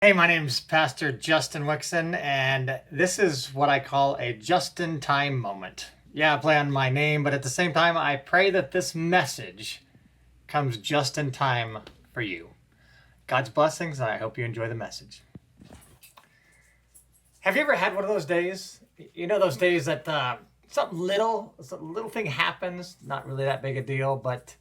Hey, my name's Pastor Justin Wixon, and this is what I call a just-in-time moment. Yeah, I play on my name, but at the same time, I pray that this message comes just in time for you. God's blessings, and I hope you enjoy the message. Have you ever had one of those days? You know those days that some little thing happens, not really that big a deal, but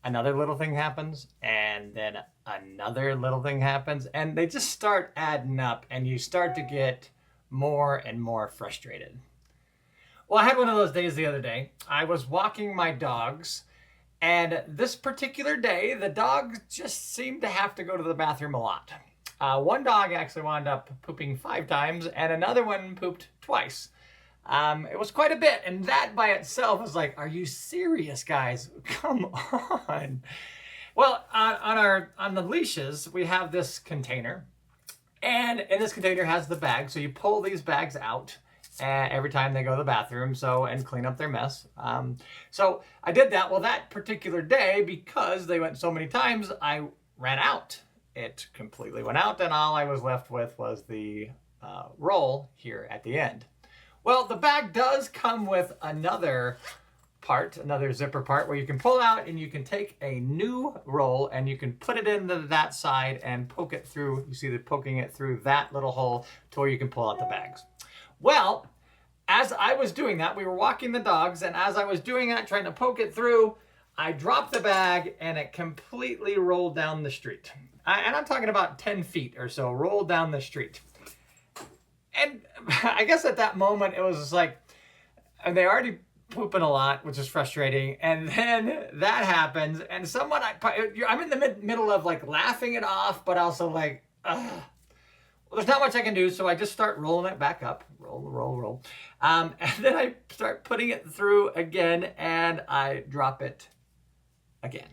another little thing happens, and then another little thing happens, and they just start adding up, and you start to get more and more frustrated. Well, I had one of those days the other day. I was walking my dogs, and this particular day, the dogs just seemed to have to go to the bathroom a lot. One dog actually wound up pooping 5 times, and another one pooped twice. It was quite a bit, and that by itself was like, are you serious, guys? Come on. Well, on the leashes, we have this container, and in this container has the bag. So you pull these bags out every time they go to the bathroom, and clean up their mess. So I did that. Well, that particular day, because they went so many times, I ran out. It completely went out, and all I was left with was the roll here at the end. Well, the bag does come with another zipper part where you can pull out and you can take a new roll and you can put it into that side and poke it through. You see the poking it through that little hole to where you can pull out the bags. Well, as I was doing that, we were walking the dogs, and as I was doing that, trying to poke it through, I dropped the bag and it completely rolled down the street. And I'm talking about 10 feet or so, rolled down the street. And I guess at that moment, it was just like, and they already pooping a lot, which is frustrating. And then that happens, and I'm in the middle of like laughing it off, but also like, ugh. Well, there's not much I can do, so I just start rolling it back up, roll. And then I start putting it through again, and I drop it again.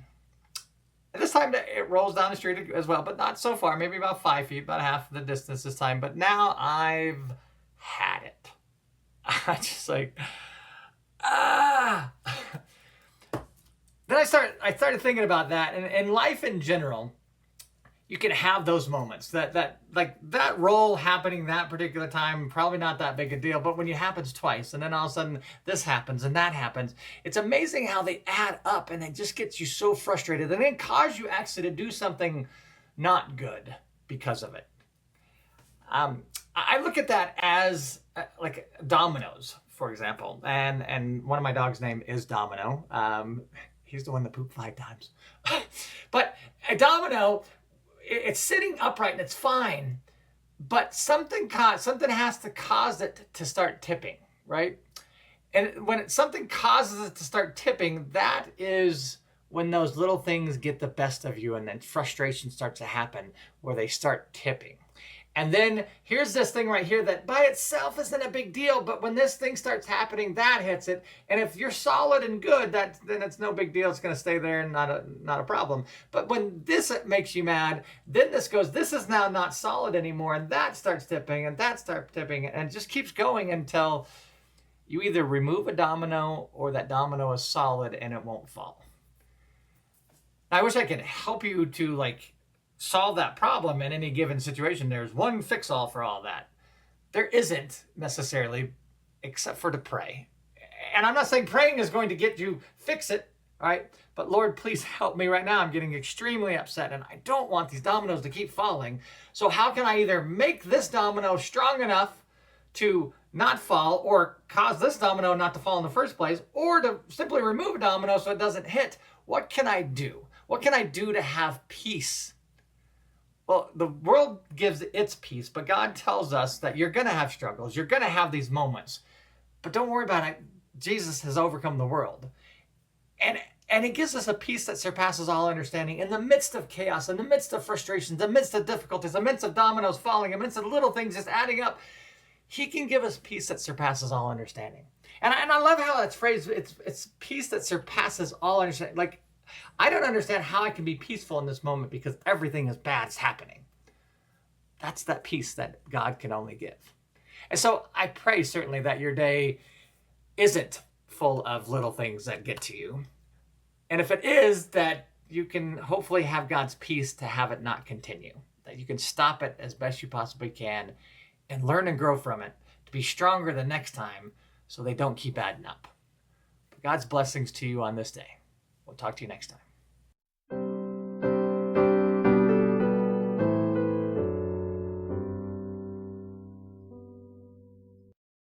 And this time it rolls down the street as well, but not so far, maybe about 5 feet, about half the distance this time. But now I've had it. I just like, ah. Then I started thinking about that, and in life in general, you can have those moments that roll happening that particular time, probably not that big a deal, but when it happens twice, and then all of a sudden this happens and that happens, it's amazing how they add up, and it just gets you so frustrated, and then cause you actually to do something not good because of it. I look at that as like dominoes, for example, and one of my dogs' name is Domino. He's the one that pooped 5 times. But a domino, it's sitting upright and it's fine, but something has to cause it to start tipping, right? And when something causes it to start tipping, that is when those little things get the best of you, and then frustration starts to happen where they start tipping. And then here's this thing right here that by itself isn't a big deal, but when this thing starts happening, that hits it. And if you're solid and good, then it's no big deal. It's going to stay there and not a problem. But when this makes you mad, then this is now not solid anymore, and that starts tipping, and that starts tipping, and it just keeps going until you either remove a domino or that domino is solid and it won't fall. I wish I could help you to solve that problem in any given situation. There's one fix-all for all that. There isn't necessarily, except for to pray. And I'm not saying praying is going to get you fix it, all right? But Lord, please help me right now. I'm getting extremely upset, and I don't want these dominoes to keep falling. So how can I either make this domino strong enough to not fall, or cause this domino not to fall in the first place, or to simply remove a domino so it doesn't hit? What can I do? What can I do to have peace? Well, the world gives its peace, but God tells us that you're going to have struggles. You're going to have these moments. But don't worry about it. Jesus has overcome the world. And it gives us a peace that surpasses all understanding in the midst of chaos, in the midst of frustrations, in the midst of difficulties, in the midst of dominoes falling, in the midst of little things just adding up. He can give us peace that surpasses all understanding. And I love how that's phrased. It's peace that surpasses all understanding. Like, I don't understand how I can be peaceful in this moment because everything is bad is happening. That's that peace that God can only give. And so I pray certainly that your day isn't full of little things that get to you. And if it is, that you can hopefully have God's peace to have it not continue. that you can stop it as best you possibly can and learn and grow from it to be stronger the next time so they don't keep adding up. God's blessings to you on this day. We'll talk to you next time.